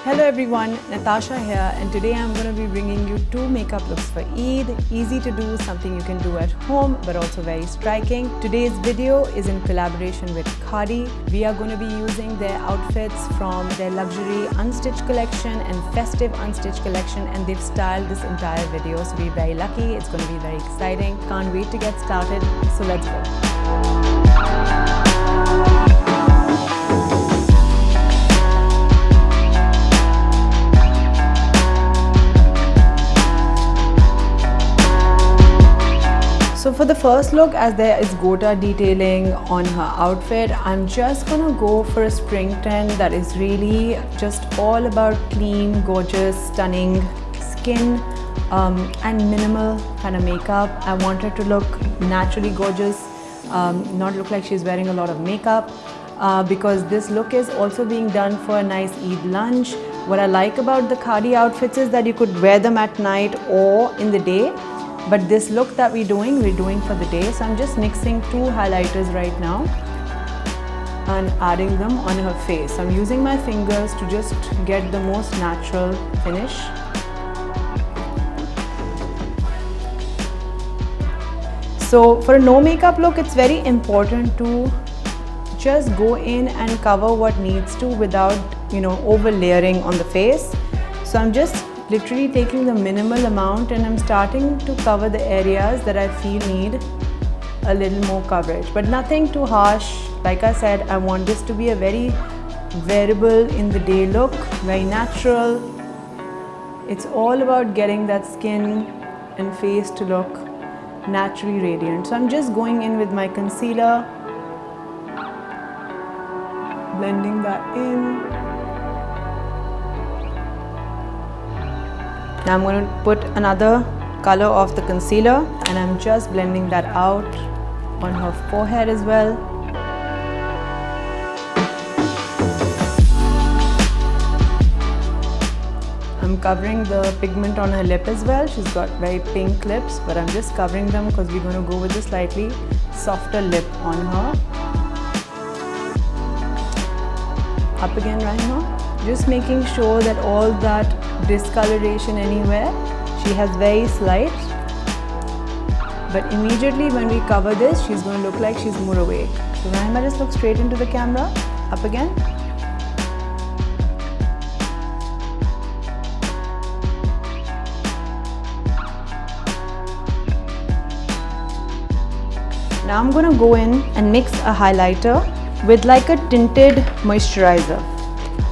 Hello everyone, Natasha here, and today I'm going to be bringing you two makeup looks for Eid. Easy to do, something you can do at home but also very striking. Today's video is in collaboration with Khaadi. We are going to be using their outfits from their luxury unstitched collection and festive unstitched collection, and they've styled this entire video, so we're very lucky. It's going to be very exciting. Can't wait to get started, so let's go. So for the first look, as there is Gota detailing on her outfit, I'm just gonna go for a spring trend that is really just all about clean, gorgeous, stunning skin and minimal kind of makeup. I want her to look naturally gorgeous, not look like she's wearing a lot of makeup, because this look is also being done for a nice Eid lunch. What I like about the Khaadi outfits is that you could wear them at night or in the day. But this look that we're doing for the day. So I'm just mixing two highlighters right now and adding them on her face. I'm using my fingers to just get the most natural finish. So for a no makeup look, it's very important to just go in and cover what needs to without, over layering on the face. So I'm just literally taking the minimal amount and I'm starting to cover the areas that I feel need a little more coverage, but nothing too harsh. Like I said, I want this to be a very wearable in the day look, very natural. It's all about getting that skin and face to look naturally radiant. So I'm just going in with my concealer, blending that in. Now I'm going to put another color of the concealer and I'm just blending that out on her forehead as well. I'm covering the pigment on her lip as well. She's got very pink lips, but I'm just covering them because we're going to go with a slightly softer lip on her. Up again, Raahima. Just making sure that all that discoloration anywhere, she has very slight, but immediately when we cover this, she's going to look like she's more awake. So Raahima, just look straight into the camera. Up again. Now I'm going to go in and mix a highlighter with like a tinted moisturizer,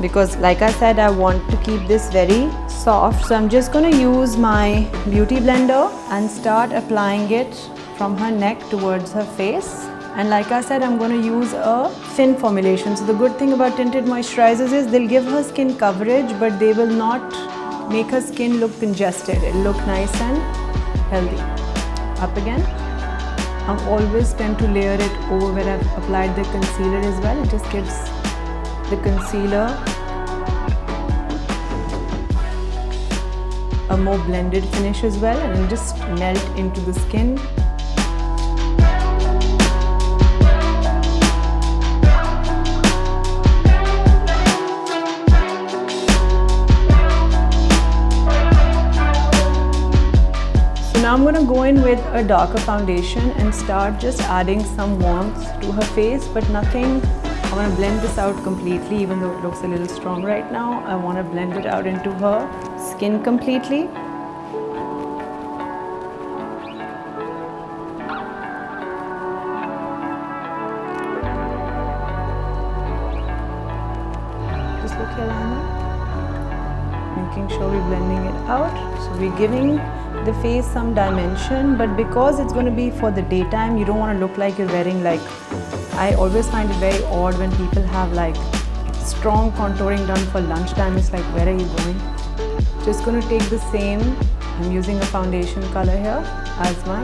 because like I said, I want to keep this very soft. So I'm just going to use my beauty blender and start applying it from her neck towards her face. And like I said, I'm going to use a thin formulation. So the good thing about tinted moisturizers is they'll give her skin coverage, but they will not make her skin look congested. It'll look nice and healthy. Up again. I always tend to layer it over where I've applied the concealer as well. It just gives the concealer a more blended finish as well, and just melt into the skin. So now I'm going to go in with a darker foundation and start just adding some warmth to her face, but nothing. I want to blend this out completely, even though it looks a little strong right now. I want to blend it out into her skin completely. Just look here, Raahima. Making sure we're blending it out. So we're giving the face some dimension, but because it's going to be for the daytime, you don't want to look like you're wearing like, I always find it very odd when people have like strong contouring done for lunchtime. It's like, where are you going? Just going to take the same, I'm using a foundation color here as my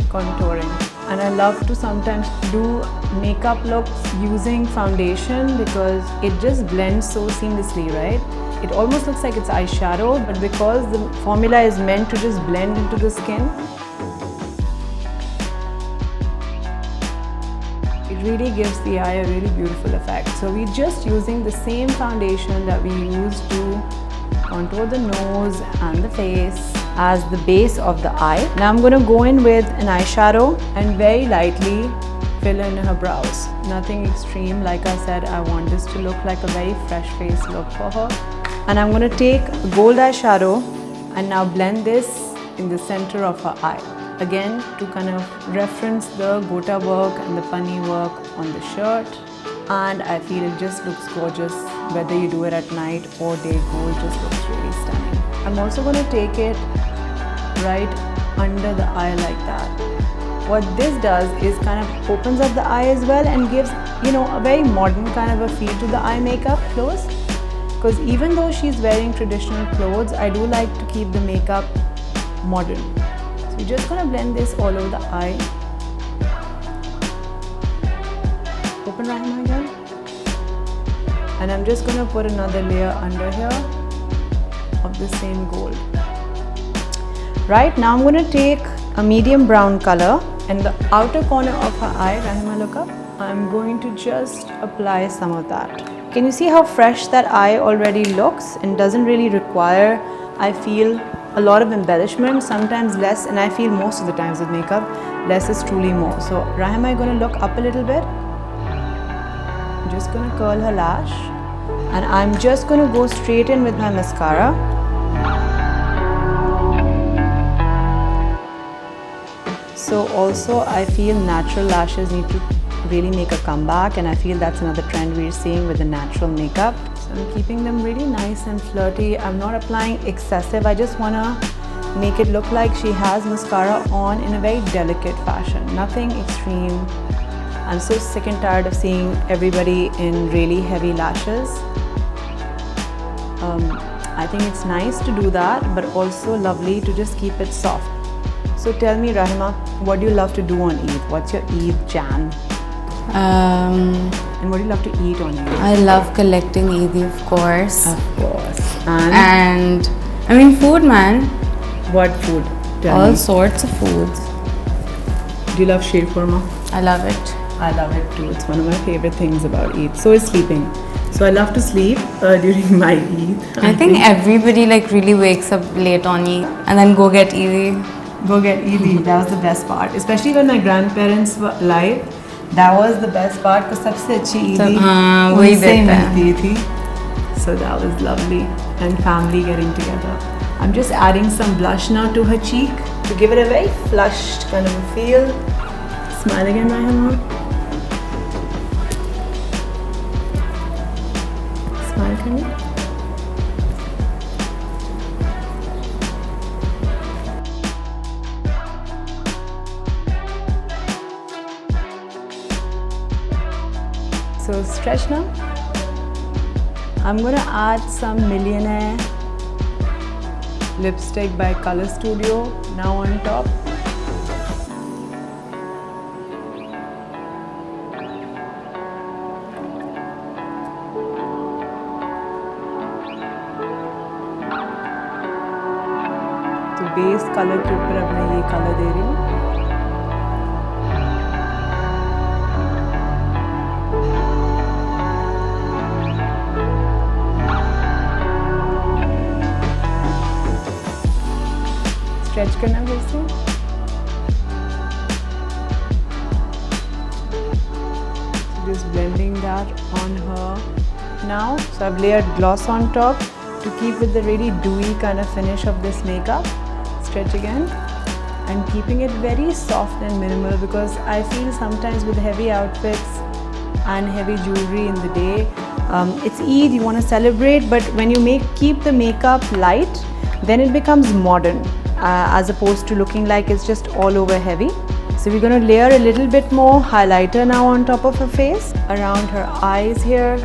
contouring. And I love to sometimes do makeup looks using foundation because it just blends so seamlessly, right? It almost looks like it's eyeshadow, but because the formula is meant to just blend into the skin, it really gives the eye a really beautiful effect. So we're just using the same foundation that we used to contour the nose and the face as the base of the eye. Now I'm going to go in with an eyeshadow and very lightly fill in her brows. Nothing extreme. Like I said, I want this to look like a very fresh face look for her. And I'm going to take a gold eyeshadow and now blend this in the center of her eye. Again, to kind of reference the gota work and the punny work on the shirt. And I feel it just looks gorgeous. Whether you do it at night or day, gold just looks really stunning. I'm also going to take it right under the eye like that. What this does is kind of opens up the eye as well and gives, you know, a very modern kind of a feel to the eye makeup close. Because even though she's wearing traditional clothes, I do like to keep the makeup modern. So we're just going to blend this all over the eye. Open Raahima again. And I'm just going to put another layer under here of the same gold. Right, now I'm going to take a medium brown color and the outer corner of her eye, Raahima, look up. I'm going to just apply some of that. Can you see how fresh that eye already looks and doesn't really require, I feel, a lot of embellishment, sometimes less, and I feel most of the times with makeup, less is truly more. So Raahima, I'm going to look up a little bit. I'm just going to curl her lash and I'm just going to go straight in with my mascara. So also I feel natural lashes need to really make a comeback, and I feel that's another trend we're seeing with the natural makeup. So I'm keeping them really nice and flirty. I'm not applying excessive. I just want to make it look like she has mascara on in a very delicate fashion. Nothing extreme. I'm so sick and tired of seeing everybody in really heavy lashes. I think it's nice to do that, but also lovely to just keep it soft. So tell me, Raahima, what do you love to do on Eid? What's your Eid jam? And what do you love to eat on Eid? I love collecting Eid, of course. Of course. And I mean food, man. What food? All sorts of foods. Do you love sheer korma? I love it. I love it too. It's one of my favorite things about Eid. So is sleeping. So I love to sleep during my Eid. I think everybody like really wakes up late on Eid and then go get Eid. Go get Eid. That was the best part. Especially when my grandparents were alive. That was the best part because सबसे अच्छी ईदी उनसे मिलती थी. So that was lovely, and family getting together. I'm just adding some blush now to her cheek to give it a very flushed kind of a feel. Smile again, Raahima. Smile, can you? So stretch now. I'm going to add some Millionaire lipstick by Color Studio now on top. तो base colour के ऊपर अब मैं ये colour दे रही हूँ. Stretch करना फिर से. Just blending that on her now. So I've layered gloss on top to keep with the really dewy kind of finish of this makeup. Stretch again and keeping it very soft and minimal because I feel sometimes with heavy outfits and heavy jewelry in the day, it's Eid, you want to celebrate, but when you keep the makeup light, then it becomes modern. As opposed to looking like it's just all over heavy. So we're going to layer a little bit more highlighter now on top of her face, around her eyes here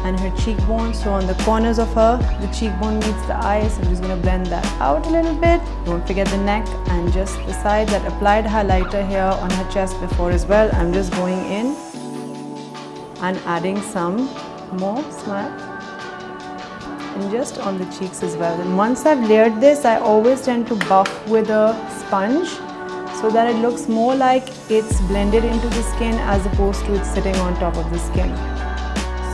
and her cheekbone. So on the corners of her, the cheekbone meets the eyes. So I'm just going to blend that out a little bit. Don't forget the neck and just the side. That applied highlighter here on her chest before as well. I'm just going in and adding some more smile. And just on the cheeks as well. And once I've layered this, I always tend to buff with a sponge so that it looks more like it's blended into the skin as opposed to it sitting on top of the skin.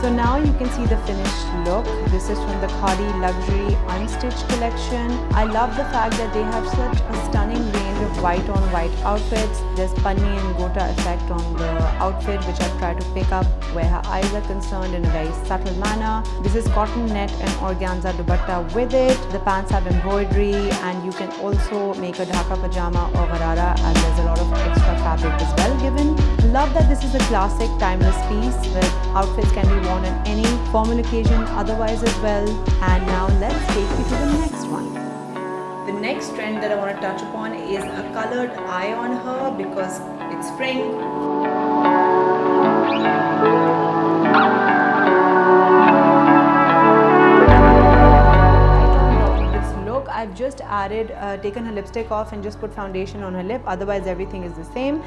So now you can see the finished look. This is from the Khaadi Luxury Unstitched collection. I love the fact that they have such a stunning range of white on white outfits. There's punni and gota effect on the outfit, which I've tried to pick up where her eyes are concerned in a very subtle manner. This is cotton net and organza dupatta with it. The pants have embroidery, and you can also make a dhaka pajama or gharara, as there's a lot of extra fabric as well given. Love that this is a classic timeless piece where outfits can be worn on any formal occasion otherwise as well. And now let's take you to the next one. The next trend that I want to touch upon is a colored eye on her because it's spring. I've just taken her lipstick off and just put foundation on her lip, otherwise everything is the same.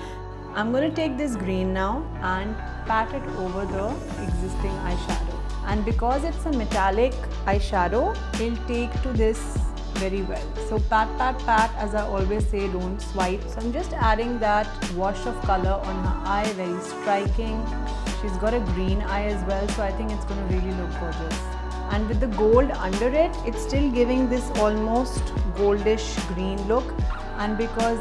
I'm going to take this green now and pat it over the existing eyeshadow. And because it's a metallic eyeshadow, it'll take to this very well. So pat, pat, pat, as I always say, don't swipe. So I'm just adding that wash of color on her eye, very striking. She's got a green eye as well, so I think it's going to really look gorgeous. And with the gold under it, it's still giving this almost goldish green look. And because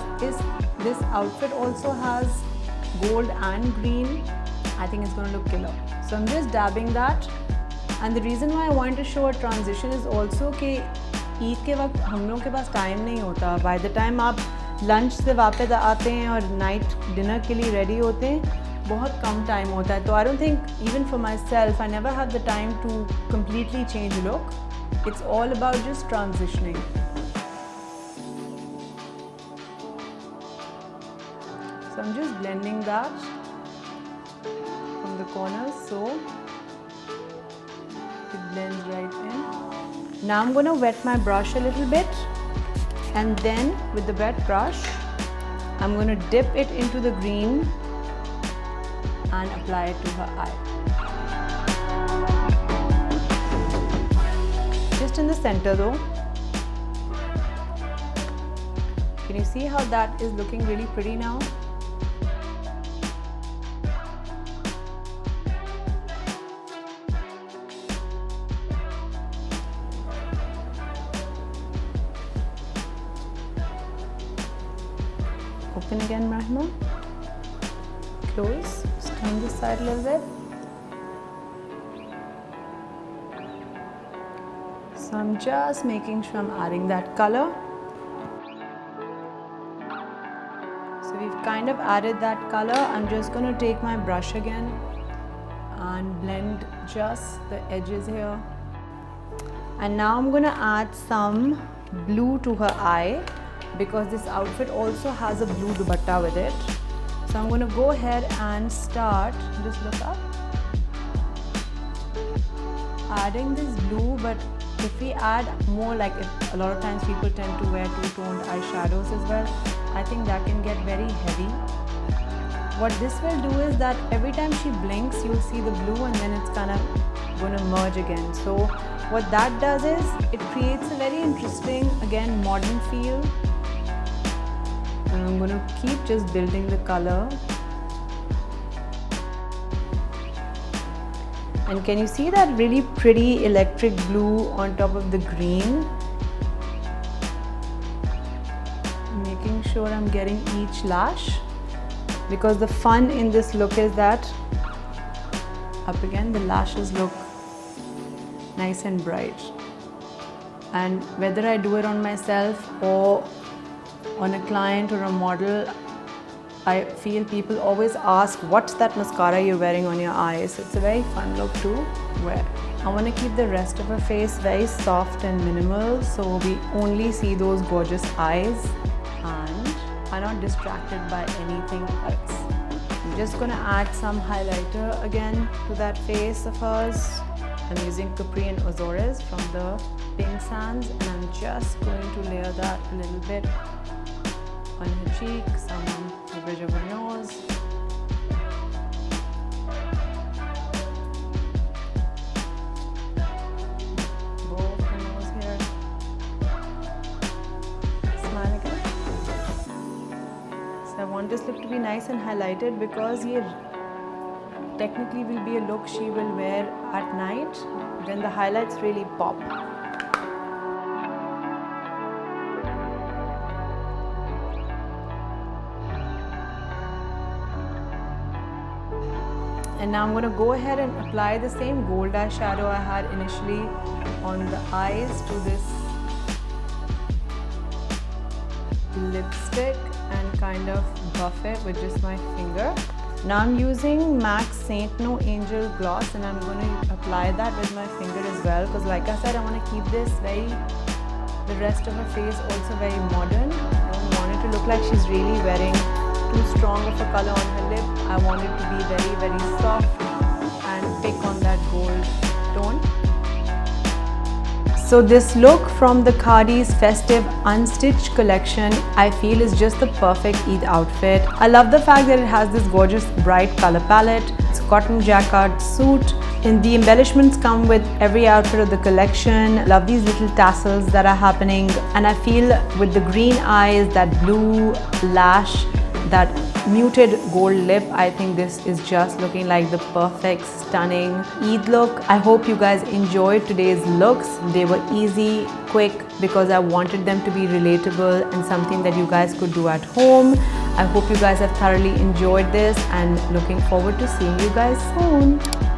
this outfit also has gold and green, I think it's going to look killer. So I'm just dabbing that. And the reason why I wanted to show a transition is also कि ईद के वक्त हम लोग के पास time नहीं होता. By the time आप lunch से वापस आते हैं और नाइट डिनर के लिए रेडी होते हैं, बहुत कम टाइम होता है. तो I don't think, even for myself, I never have the time to completely change look. It's all about just transitioning. So I'm just blending that from the corners so it blends right in. Now I'm going to wet my brush a little bit, and then with the wet brush I'm going to dip it into the green and apply it to her eye. Just in the center though. Can you see how that is looking really pretty now? Open again, Raahima. Close. Just turn this side a little bit. So I'm just making sure I'm adding that color. So we've kind of added that color. I'm just going to take my brush again and blend just the edges here. And now I'm going to add some blue to her eye, because this outfit also has a blue dupatta with it. So I'm going to go ahead and start, just look up, adding this blue. But if we add more, like a lot of times people tend to wear two-toned eyeshadows as well, I think that can get very heavy. What this will do is that every time she blinks, you'll see the blue, and then it's kind of going to merge again. So what that does is it creates a very interesting, again, modern feel. And I'm going to keep just building the color. And can you see that really pretty electric blue on top of the green? Making sure I'm getting each lash, because the fun in this look is that, up again, the lashes look nice and bright. And whether I do it on myself or on a client or a model, I feel people always ask, what's that mascara you're wearing on your eyes? It's a very fun look to wear. I want to keep the rest of her face very soft and minimal, so we only see those gorgeous eyes and are not distracted by anything else. I'm just going to add some highlighter again to that face of hers. I'm using Capri and Azures from the Pink Sands, and I'm just going to layer that a little bit on her cheek, some on the bridge of her nose. Both her nose here. Smile again. this look to be nice and highlighted because ये technically will be a look she will wear at night. Then the highlights really pop. And now I'm going to go ahead and apply the same gold eyeshadow I had initially on the eyes to this lipstick and kind of buff it with just my finger. Now I'm using MAC Saint No Angel gloss and I'm going to apply that with my finger as well because like I said, I want to keep this the rest of her face also very modern. I don't want it to look like she's really wearing too strong of a color on her lip. I want it to be very, very soft and pick on that gold tone. So this look from the Khaadi's festive unstitched collection I feel is just the perfect Eid outfit. I love the fact that it has this gorgeous bright color palette. It's a cotton jacquard suit and the embellishments come with every outfit of the collection. Love these little tassels that are happening and I feel with the green eyes, that blue lash, that muted gold lip, I think this is just looking like the perfect stunning Eid look. I hope you guys enjoyed today's looks. They were easy, quick because I wanted them to be relatable and something that you guys could do at home. I hope you guys have thoroughly enjoyed this and looking forward to seeing you guys soon.